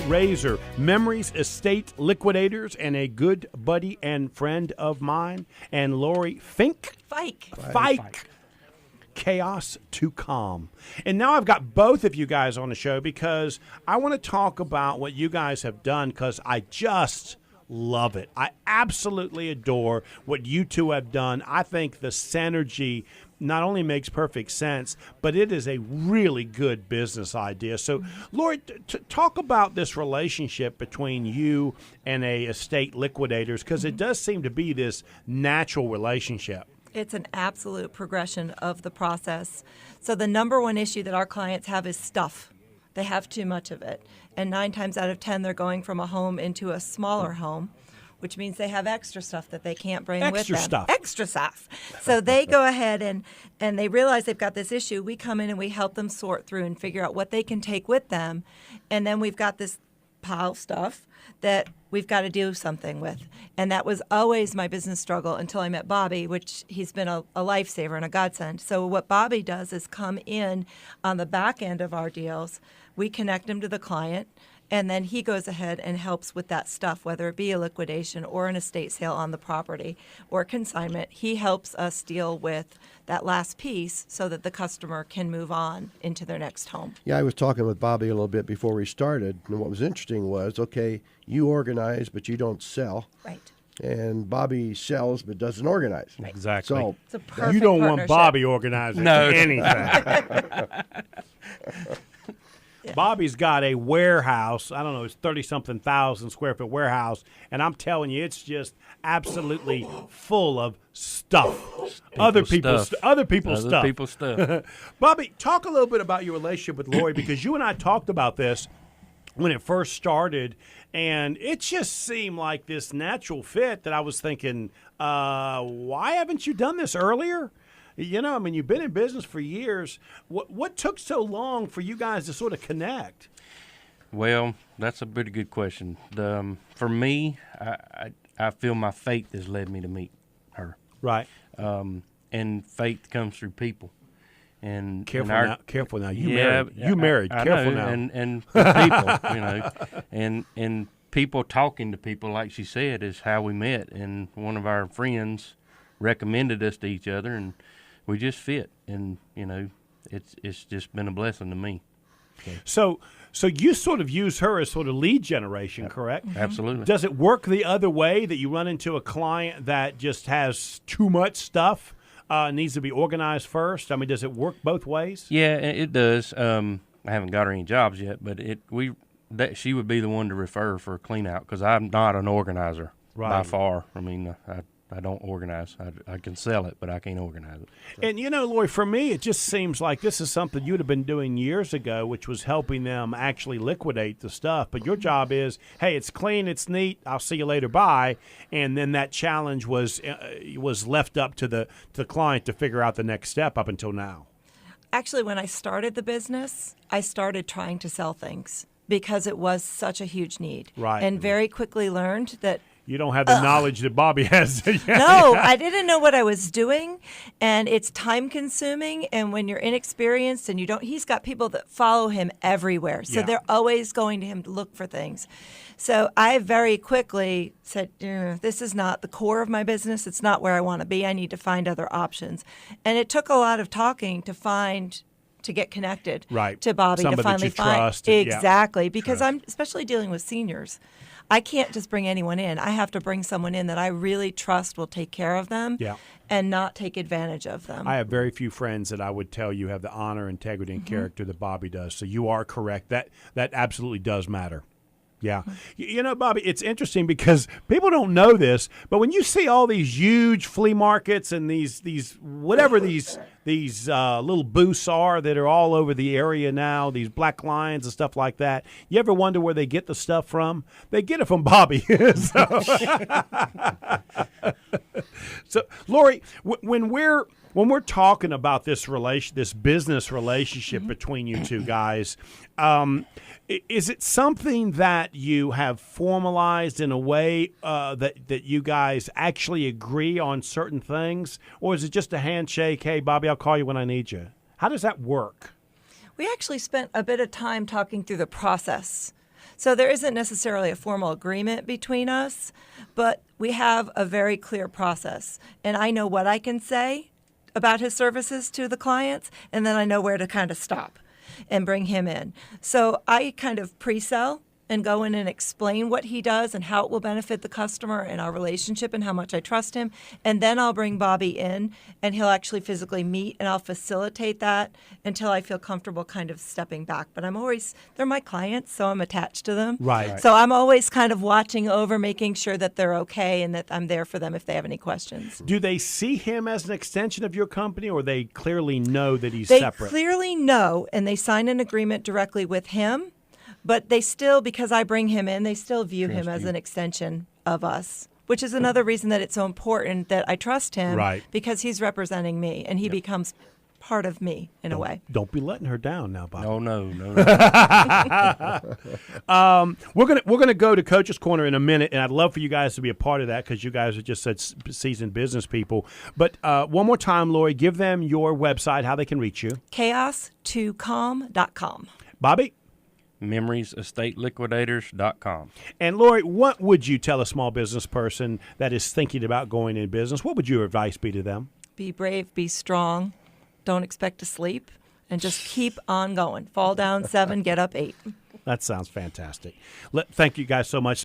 Raser, Memories Estate Liquidators, and a good buddy and friend of mine, and Lori Fike. Chaos to Calm. And now I've got both of you guys on the show because I want to talk about what you guys have done because I just love it. I absolutely adore what you two have done. I think the synergy not only makes perfect sense, but it is a really good business idea. So, Lori, talk about this relationship between you and a estate liquidators because it does seem to be this natural relationship. It's an absolute progression of the process. So the number one issue that our clients have is stuff. They have too much of it. And 9 times out of 10, they're going from a home into a smaller home, which means they have extra stuff that they can't bring with them. Extra stuff. So they go ahead and they realize they've got this issue. We come in and we help them sort through and figure out what they can take with them. And then we've got this pile of stuff that we've got to do something with. And that was always my business struggle until I met Bobby, which he's been a lifesaver and a godsend. So what Bobby does is come in on the back end of our deals. We connect him to the client, and then he goes ahead and helps with that stuff, whether it be a liquidation or an estate sale on the property or consignment. He helps us deal with that last piece so that the customer can move on into their next home. Yeah, I was talking with Bobby a little bit before we started, and what was interesting was, okay, you organize, but you don't sell. Right. And Bobby sells but doesn't organize. Right. Exactly. So It's a perfect you don't want partnership. Bobby organizing anything. Bobby's got a warehouse. I don't know, it's 30-something thousand square foot warehouse, and I'm telling you, it's just absolutely full of stuff. Other people's stuff. Bobby, talk a little bit about your relationship with Lori because you and I talked about this when it first started, and it just seemed like this natural fit that I was thinking, why haven't you done this earlier? You know, I mean, you've been in business for years. What took so long for you guys to sort of connect? Well, that's a pretty good question. For me, I feel my faith has led me to meet her. Right. And faith comes through people. And careful now. You married. Careful now. And people, you know, and people talking to people, like she said, is how we met. And one of our friends recommended us to each other, and we just fit. And you know, it's just been a blessing to me. So you sort of use her as sort of lead generation, correct? Absolutely. Does it work the other way that you run into a client that just has too much stuff? Needs to be organized first. I mean, does it work both ways? Yeah, it does. I haven't got her any jobs yet, but she would be the one to refer for a clean out because I'm not an organizer by far. I mean, I don't organize. I can sell it, but I can't organize it. So. And, you know, Lori, for me, it just seems like this is something you'd have been doing years ago, which was helping them actually liquidate the stuff. But your job is, hey, it's clean, it's neat, I'll see you later, bye. And then that challenge was left up to the client to figure out the next step up until now. Actually, when I started the business, I started trying to sell things because it was such a huge need. Right. And very quickly learned that you don't have the knowledge that Bobby has. No, I didn't know what I was doing, and it's time-consuming, and when you're inexperienced and he's got people that follow him everywhere, so they're always going to him to look for things. So I very quickly said, this is not the core of my business. It's not where I want to be. I need to find other options. And it took a lot of talking to get connected to Bobby. Somebody to finally that you trust. Exactly, because I'm especially dealing with seniors. I can't just bring anyone in. I have to bring someone in that I really trust will take care of them and not take advantage of them. I have very few friends that I would tell you have the honor, integrity, and character that Bobby does. So you are correct. That absolutely does matter. Yeah. You know, Bobby, it's interesting because people don't know this, but when you see all these huge flea markets and these little booths are that are all over the area now, these black lions and stuff like that, you ever wonder where they get the stuff from? They get it from Bobby. So, Lori, when we're talking about this business relationship between you two guys, is it something that you have formalized in a way that you guys actually agree on certain things? Or is it just a handshake, hey, Bobby, I'll call you when I need you? How does that work? We actually spent a bit of time talking through the process. So there isn't necessarily a formal agreement between us, but we have a very clear process. And I know what I can say about his services to the clients, and then I know where to kind of stop and bring him in. So I kind of pre-sell and go in and explain what he does and how it will benefit the customer and our relationship and how much I trust him. And then I'll bring Bobby in, and he'll actually physically meet, and I'll facilitate that until I feel comfortable kind of stepping back. But they're my clients, so I'm attached to them. Right. So I'm always kind of watching over, making sure that they're okay and that I'm there for them if they have any questions. Do they see him as an extension of your company, or they clearly know that he's They separate? clearly know, and they sign an agreement directly with him. But they still, because I bring him in, they still view him as an extension of us, which is another reason that it's so important that I trust him, Right. because he's representing me, and he becomes part of me in a way. Don't be letting her down now, Bob. No. We're gonna go to Coach's Corner in a minute, and I'd love for you guys to be a part of that because you guys are just such seasoned business people. But one more time, Lori, give them your website, how they can reach you. Chaos2calm.com. Bobby? Memories Estate Liquidators.com. And Lori, what would you tell a small business person that is thinking about going in business? What would your advice be to them? Be brave, be strong, don't expect to sleep, and just keep on going. Fall down 7, get up 8. That sounds fantastic. Thank you guys so much.